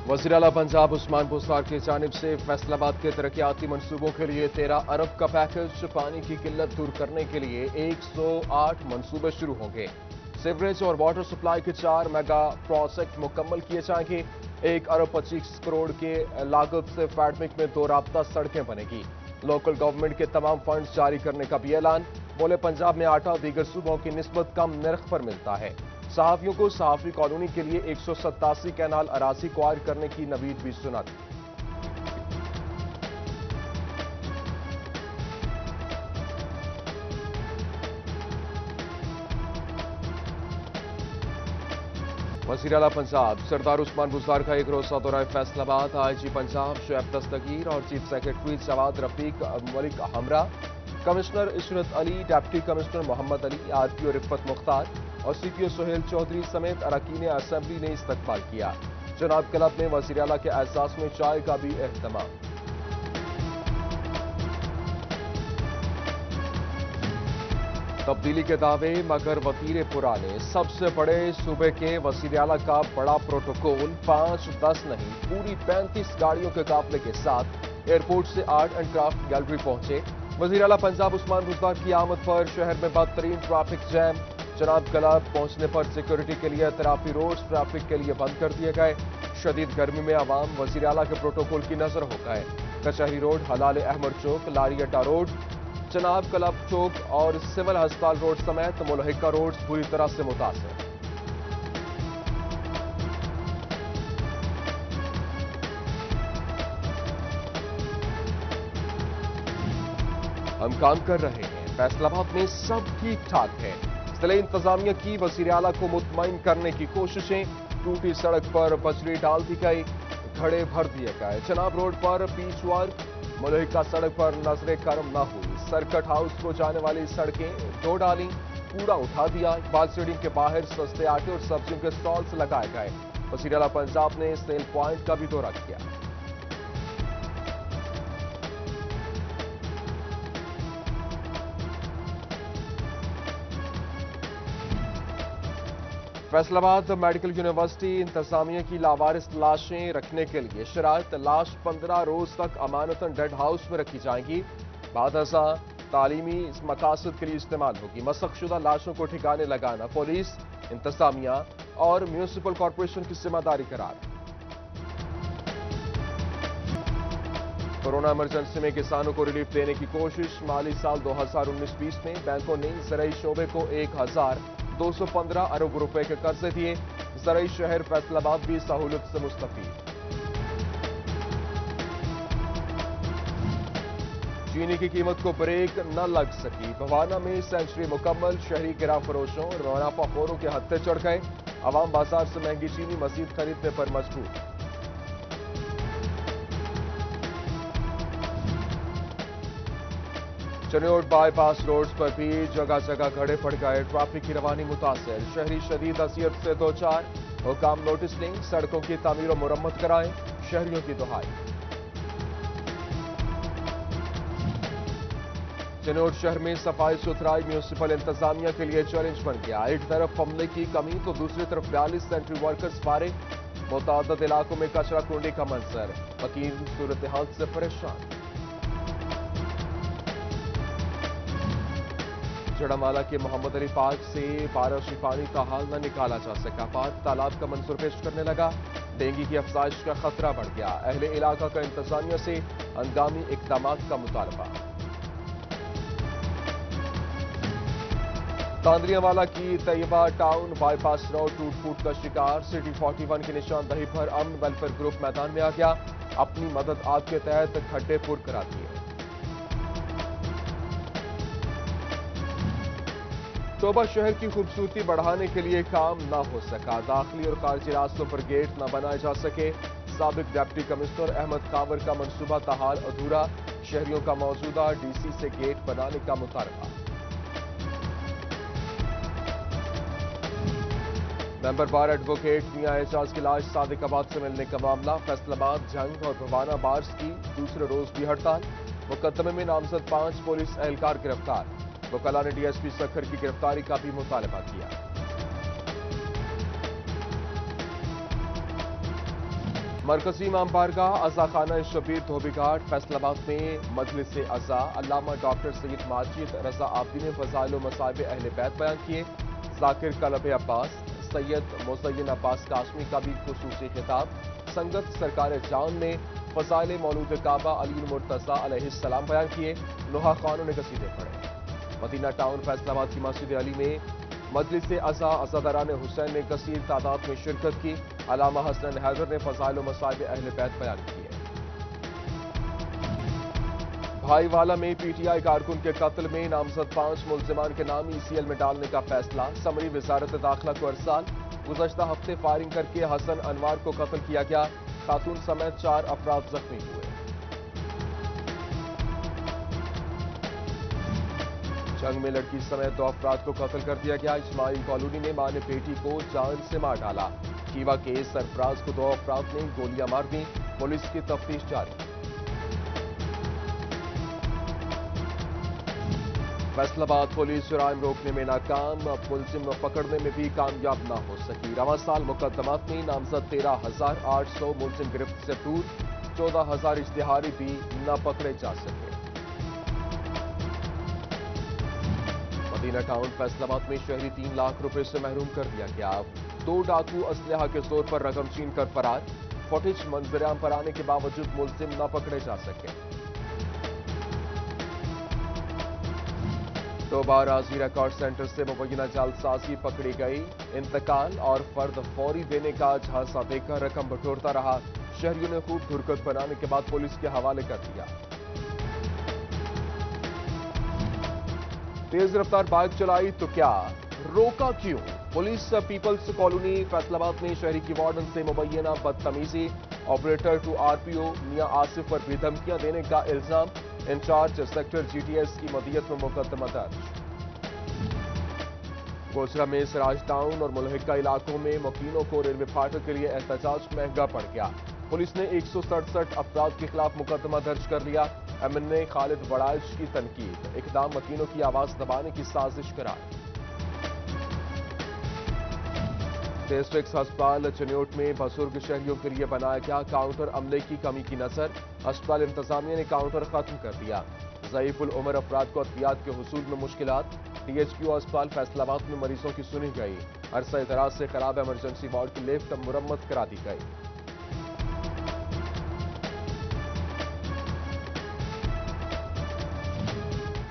वज़ीर आला पंजाब उस्मान बुज़दार की जानिब से फैसलाबाद के तरक्याती मंसूबों के लिए 13 अरब का पैकेज। पानी की किल्लत दूर करने के लिए 108 मंसूबे शुरू होंगे। सीवरेज और वाटर सप्लाई के 4 मेगा प्रोजेक्ट मुकम्मल किए जाएंगे। 1 अरब 25 करोड़ के लागत से फैडमिक में 2 राब्ता सड़कें बनेगी। लोकल गवर्नमेंट के तमाम फंड्स जारी करने का भी ऐलान। बोले पंजाब में आटा दीगर सूबों की निस्बत कम नर्ख पर मिलता है। सहाफियों को सहाफी कॉलोनी के लिए 187 कैनाल अराजी को आयर करने की नवीद भी सुना दी। वज़ीर आला पंजाब सरदार उस्मान बुज़दार का एक रोज़ा दौरा फैसलाबाद। आईजी पंजाब शुएब दस्तगीर और चीफ सेक्रेटरी जवाद रफीक मलिक हमरा, commissioner Ishrat Ali, deputy commissioner Mohammad Ali, RPO Riffat Mukhtar और सीपीओ सुहेल चौधरी समेत अरकान असेंबली ने इस्तकबाल किया। जनाब क्लब में वज़ीर आला के एहसास में चाय का भी एहतमाम। तब्दीली के दावे मगर वतीरे पुराने। सबसे बड़े सूबे के वज़ीर आला का बड़ा प्रोटोकॉल। 5-10 नहीं, पूरी 35 गाड़ियों के काफिले के साथ एयरपोर्ट से आर्ट एंड क्राफ्ट गैलरी पहुंचे। वज़ीर आला पंजाब उस्मान बुज़दार की आमद पर शहर में बदतरीन ट्रैफिक जैम। जनाब क्लब पहुंचने पर सिक्योरिटी के लिए तराफी रोड्स ट्रैफिक के लिए बंद कर दिए गए। शदीद गर्मी में आवाम वज़ीर आला के प्रोटोकॉल की नजर हो गए। कचहरी रोड, हलाल अहमद चौक, लारी अड्डा रोड, जनाब क्लब चौक और सिविल अस्पताल रोड समेत मुलहिका रोड पूरी तरह से मुतासर। हम काम कर रहे हैं, फैसलाबाद में सब ठीक ठाक है। जिला इंतजामिया की वज़ीर आला को मुतमईन करने की कोशिशें। टूटी सड़क पर बजरी डाल दी गई, घड़े भर दिए गए। जनाब रोड पर पीच वर्क, मुलहिका सड़क पर नजरे करम न हुई। सर्किट हाउस को जाने वाली सड़कें धो डाली, कूड़ा उठा दिया। इकबाल स्टेडियम के बाहर सस्ते आटे और सब्जियों के स्टॉल्स लगाए गए। वज़ीर आला पंजाब ने सेल प्वाइंट का भी दौरा किया। फैसलाबाद मेडिकल यूनिवर्सिटी इंतजामिया की लावारिस लाशें रखने के लिए शराइत। लाश 15 रोज तक अमानतन डेड हाउस में रखी जाएंगी। बाद अज़ा तालीमी मकासद के लिए इस्तेमाल होगी। मसखशुदा लाशों को ठिकाने लगाना पुलिस, इंतजामिया और म्यूनिसिपल कॉरपोरेशन की जिम्मेदारी करार। कोरोना इमरजेंसी में किसानों को रिलीफ देने की कोशिश। माली साल 2019-20 में बैंकों ने ज़राई शोबे को 1215 अरब रुपए के कर्जे दिए। ज़राई शहर फैसलाबाद भी सहूलत से मुस्तफीद। चीनी की कीमत को ब्रेक न लग सकी। भवाना में सेंचुरी मुकम्मल। शहरी गिरा फरोशों और मुनाफाखोरों के हत्थे चढ़ गए। आवाम बाजार से महंगी चीनी मजीद खरीदने पर मजबूर। चनियोट बाईपास रोड्स पर भी जगह जगह घड़े पड़ गए। ट्रैफिक की रवानी मुतासर। शहरी शदीद असियत से दो चार। हुकाम नोटिस लें, सड़कों की तामीर और मुरम्मत कराएं। शहरियों की दुहाई। चनियोट शहर में सफाई सुथराई म्यूनिसिपल इंतजामिया के लिए चैलेंज बन गया। एक तरफ अमले की कमी तो दूसरी तरफ 42 सेंट्री वर्कर्स फारे। मुतादद इलाकों में कचरा कुंडी का मंजर। वकील सूरत हाल से परेशान। जड़ामाला के मोहम्मद अली पार्क से बारिशी पानी का हाल न निकाला जा सका। पार्क तालाब का मंजूर पेश करने लगा। डेंगू की अफजाइश का खतरा बढ़ गया। अहले इलाका का इंतजामिया से हंगामी इकदामात का मुतालबा। तांदरियावाला की तैयबा टाउन बाईपास रोड टूट फूट का शिकार। सिटी 41 की निशानदही पर अमन वेलफेयर ग्रुप मैदान में आ गया। अपनी मदद आप के तहत खड्डे पुर करा दिए। तोबा शहर की खूबसूरती बढ़ाने के लिए काम न हो सका। दाखिली और खारजी रास्तों पर गेट न बनाए जा सके। साबिक डिप्टी कमिश्नर अहमद कावर का मंसूबा ताहाल अधूरा। शहरियों का मौजूदा डीसी से गेट बनाने का मुतालबा। मेंबर बार एडवोकेट मियां एजाज की लाश सादिकाबाद से मिलने का मामला। फैसलाबाद, जंग और भवाना बार्स की दूसरे रोज भी हड़ताल। मुकदमे में नामजद 5 पुलिस एहलकार गिरफ्तार। वकला ने डीएसपी सखर की गिरफ्तारी का भी मुतालबा किया। मरकजी इमाम बारगाह अज़ा खाना शबीर धोबी घाट फैसलाबाद में मजलिस अज़ा अल्लामा डॉक्टर सैयद माजिद रजा आबदी ने फज़ाइल व मसाइब अहले बैत बयान किए। जाकिर कलब अब्बास सैयद मुज़य्यन अब्बास काशमी का भी खुसूसी खिताब। संगत सरकार जान ने फज़ाइल मौलूद काबा अली मुर्तज़ा अलैहिस्सलाम बयान किए। नुहा खानों ने कसीदे पढ़े। मदीना टाउन फैसलाबाद की मस्जिद अली में मजलिस अज़ा अज़ादारान हुसैन ने कसीर तादाद में शिरकत की। अल्लामा हसन हैदर ने फज़ाइल व मसाइब अहले बैत बयान किए। भाईवाला में पीटीआई कारकुन के कत्ल में नामजद 5 मुल्जिमान के नाम ईसीएल में डालने का फैसला। समरी वजारत दाखिला को अरसाल। गुज़श्ता हफ्ते फायरिंग करके हसन अनवार को कत्ल किया गया। खातून समेत 4 अफराद जख्मी हुए। जंग में लड़की समेत 2 अफराद को कत्ल कर दिया गया। इस्माइल कॉलोनी में मां ने बेटी को जान से मार डाला। कीवा के सरफराज को 2 अफराद ने गोलियां मार दी। पुलिस की तफ्तीश जारी। फैसलाबाद पुलिस जुराइम रोकने में नाकाम। मुलजिम पकड़ने में भी कामयाब न हो सकी। रवां साल मुकदमात में नामजद 13,800 मुलजिम गिरफ्त से दूर। 14,000 इश्तिहारी भी न पकड़े जा सके। मदीना टाउन फैसलाबाद में शहरी 3 लाख रुपए से महरूम कर दिया गया। 2 डाकू असलहा के जोर पर रकम छीन कर फरार। फुटेज मंजरेआम पर आने के बावजूद मुलजिम न पकड़े जा सके। तोबा राजी रिकॉर्ड सेंटर से मुबैना जालसाजी पकड़ी गई। इंतकाल और फर्द फौरी देने का झांसा देकर रकम बटोरता रहा। शहरियों ने खूब धुरकत बनाने के बाद पुलिस के हवाले कर दिया। तेज रफ्तार बाइक चलाई तो क्या, रोका क्यों? पुलिस पीपल्स कॉलोनी फैसलाबाद में शहरी की वार्डन से मुबैना बदतमीजी। ऑपरेटर टू आरपीओ मियां आसिफ पर भी धमकियां देने का इल्जाम। इंचार्ज सेक्टर जीटीएस की मदियत में मुकदमा दर्ज। गोचरा में सिराज टाउन और मुलहिका इलाकों में मुकीनों को रेलवे फाटक के लिए एहतजाज महंगा पड़ गया। पुलिस ने 167 अफराद के खिलाफ मुकदमा दर्ज कर लिया। एमएनए खालिद वड़ाइश की तनकीद। इकदाम मकीनों की आवाज दबाने की साजिश करार। डिस्ट्रिक्ट अस्पताल चनियोट में बुजुर्ग शहरियों के लिए बनाया गया काउंटर अमले की कमी की नजर। अस्पताल इंतजामिया ने काउंटर खत्म कर दिया। ज़ईफुल उमर अफराद को अद्वियात के हुसूल में मुश्किलात। डीएचक्यू अस्पताल फैसलाबाद में मरीजों की सुनी गई। अरसा दराज से खराब इमरजेंसी वार्ड की लिफ्ट मुरम्मत करा दी गई।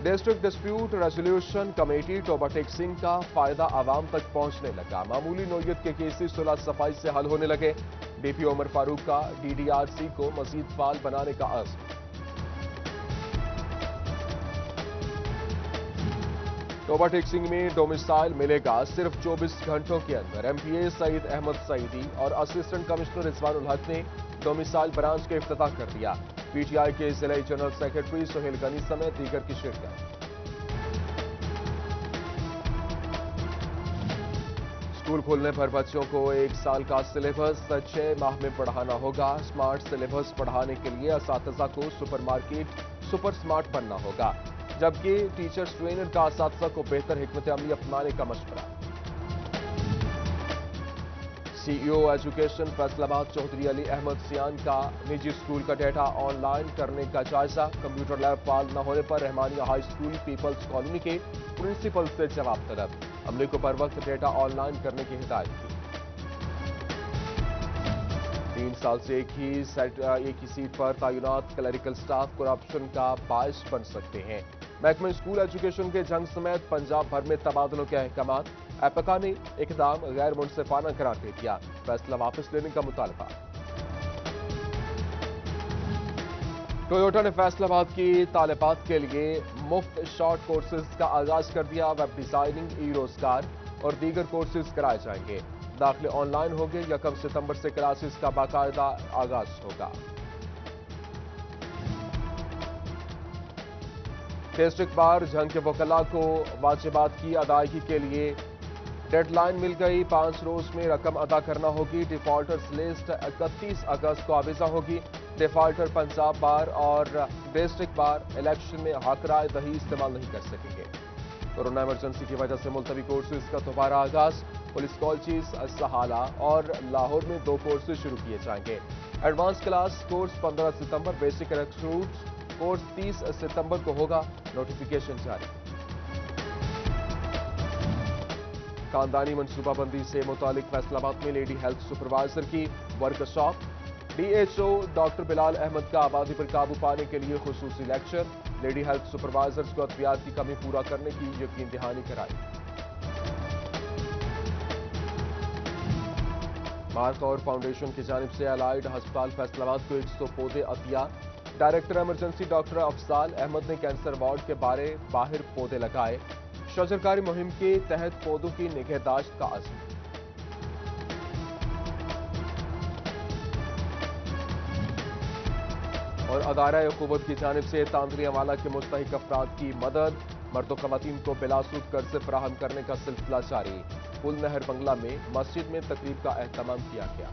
District dispute resolution committee Toba टेक्सिंग का फायदा आवाम तक पहुंचने लगा। मामूली नोयत के केसेस सुलह सफाई से हल होने लगे। डीपीओ उमर फारूक का डीडीआरसी को मजीद फाल बनाने का अज़्म। टोबा टेक्सिंग में डोमिसाइल मिलेगा सिर्फ 24 घंटों के अंदर। एमपीए सईद अहमद सईदी और असिस्टेंट कमिश्नर रिजवानुल हक ने डोमिसाइल ब्रांच का इफ्तिताह कर दिया। पीटीआई के जिला जनरल सेक्रेटरी सुहेल गनी समेत दीगर की शिरकत। स्कूल खुलने पर बच्चों को 1 साल का सिलेबस 6 माह में पढ़ाना होगा। स्मार्ट सिलेबस पढ़ाने के लिए असातिज़ा को सुपर स्मार्ट बनना होगा, जबकि टीचर्स ट्रेनर का असातिज़ा को बेहतर हिकमत अमली अपनाने का मशवरा। सीईओ एजुकेशन फैसलाबाद चौधरी अली अहमद सियान का निजी स्कूल का डेटा ऑनलाइन करने का जायजा। कंप्यूटर लैब फाल न होने पर Rahmania high school Peoples Colony के प्रिंसिपल से जवाब तलब। अमले को पर वक्त डेटा ऑनलाइन करने की हिदायत की। 3 साल से एक ही सीट पर तैनात क्लरिकल स्टाफ करप्शन का बायस बन सकते हैं। महकमा स्कूल एजुकेशन के जंग समेत पंजाब भर में तबादलों के अहकाम। एपका ने इकदाम गैर मुनसिफाना करार दे दिया। फैसला वापस लेने का मुतालबा। टोयोटा ने फैसलाबाद की तालिबात के लिए मुफ्त शॉर्ट कोर्सेज का आगाज कर दिया। वेब डिजाइनिंग, ई रोजगार और दीगर कोर्सेज कराए जाएंगे। दाखिले ऑनलाइन होंगे। 1 सितंबर से क्लासेस का बाकायदा आगाज होगा। डिस्ट्रिक्ट बार जंग के वकला को वाजिबात की अदायगी के लिए डेडलाइन मिल गई। 5 रोज में रकम अदा करना होगी। डिफॉल्टर्स लिस्ट 31 अगस्त को आवेजा होगी। डिफॉल्टर पंजाब बार और डिस्ट्रिक्ट बार इलेक्शन में हक राय दही इस्तेमाल नहीं कर सकेंगे। कोरोना इमरजेंसी की वजह से मुलतवी कोर्सेज का दोबारा आगाज। पुलिस कॉलेज सहाला और लाहौर में 2 कोर्सेज शुरू किए जाएंगे। ایڈوانس کلاس کورس 15 ستمبر، بیسک ریکروٹ کورس 30 ستمبر کو ہوگا، نوٹیفیکیشن جاری۔ خاندانی منصوبہ بندی سے متعلق فیصلہ آباد میں لیڈی ہیلتھ سپروائزر کی workshop, D H O doctor Bilal Ahmad کا آبادی پر قابو پانے کے لیے خصوصی لیکچر، لیڈی ہیلتھ سپروائزرز کو ادویات کی کمی پورا کرنے کی یقین دہانی کرائی۔ مارکور فاؤنڈیشن کی جانب سے الائیڈ ہسپتال فیصل آباد کو 100 پودے عطیہ، director emergency doctor Afzal Ahmad نے کینسر وارڈ کے باہر پودے لگائے، شجرکاری مہم کے تحت پودوں کی نگہداشت کا عزم۔ اور ادارہ قوت کی جانب سے تاندری عوالہ کے مستحق افراد کی مدد، مرد و خواتین کو بلا سود قرض فراہم کرنے کا سلسلہ جاری، پل نہر بنگلہ میں مسجد میں تقریب کا اہتمام کیا گیا۔